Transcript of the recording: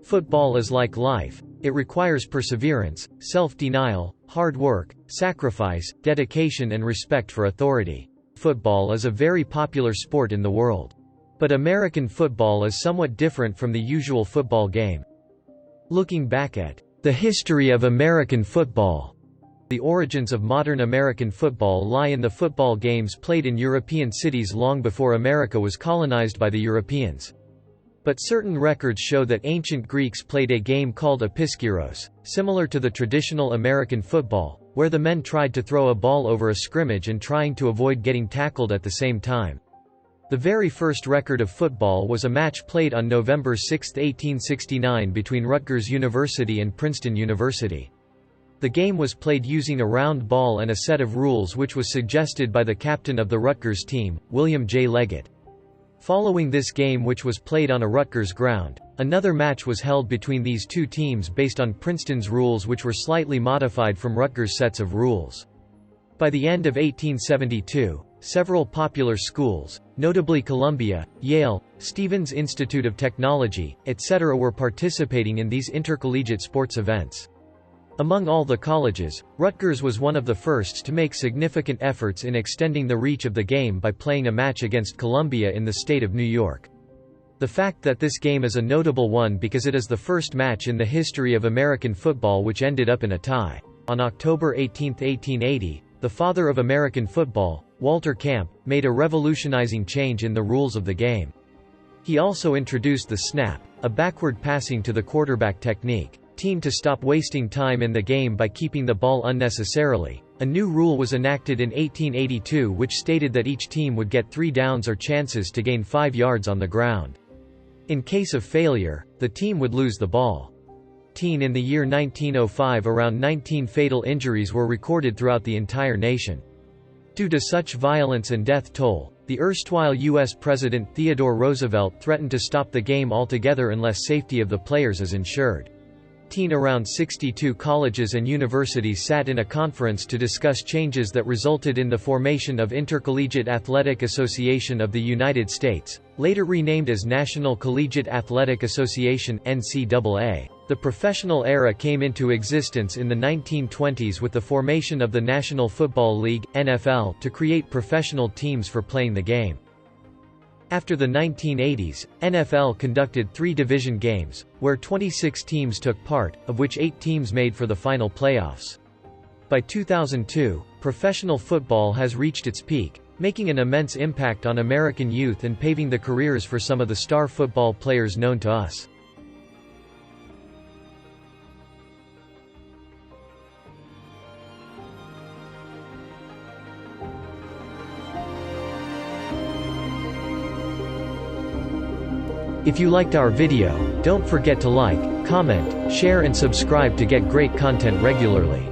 Football is like life. It requires perseverance, self-denial, hard work, sacrifice, dedication and respect for authority. Football is a very popular sport in the world. But American football is somewhat different from the usual football game. Looking back at the history of American football, the origins of modern American football lie in the football games played in European cities long before America was colonized by the Europeans. But certain records show that ancient Greeks played a game called episkiros, similar to the traditional American football, where the men tried to throw a ball over a scrimmage and trying to avoid getting tackled at the same time. The very first record of football was a match played on November 6, 1869 between Rutgers University and Princeton University. The game was played using a round ball and a set of rules which was suggested by the captain of the Rutgers team, William J. Leggett. Following this game, which was played on a Rutgers ground, another match was held between these two teams based on Princeton's rules, which were slightly modified from Rutgers' sets of rules. By the end of 1872, several popular schools, notably Columbia, Yale, Stevens Institute of Technology, etc., were participating in these intercollegiate sports events. Among all the colleges, Rutgers was one of the first to make significant efforts in extending the reach of the game by playing a match against Columbia in the state of New York. The fact that this game is a notable one because it is the first match in the history of American football which ended up in a tie. On October 18, 1880, the father of American football, Walter Camp, made a revolutionizing change in the rules of the game. He also introduced the snap, a backward passing to the quarterback technique. To stop wasting time in the game by keeping the ball unnecessarily. A new rule was enacted in 1882 which stated that each team would get 3 downs or chances to gain 5 yards on the ground. In case of failure, the team would lose the ball. In the year 1905, around 19 fatal injuries were recorded throughout the entire nation. Due to such violence and death toll, the erstwhile U.S. President Theodore Roosevelt threatened to stop the game altogether unless safety of the players is ensured. Around 62 colleges and universities sat in a conference to discuss changes that resulted in the formation of Intercollegiate Athletic Association of the United States, later renamed as National Collegiate Athletic Association (NCAA). The professional era came into existence in the 1920s with the formation of the National Football League (NFL) to create professional teams for playing the game. After the 1980s, NFL conducted 3 division games, where 26 teams took part, of which 8 teams made for the final playoffs. By 2002, professional football has reached its peak, making an immense impact on American youth and paving the careers for some of the star football players known to us. If you liked our video, don't forget to like, comment, share and subscribe to get great content regularly.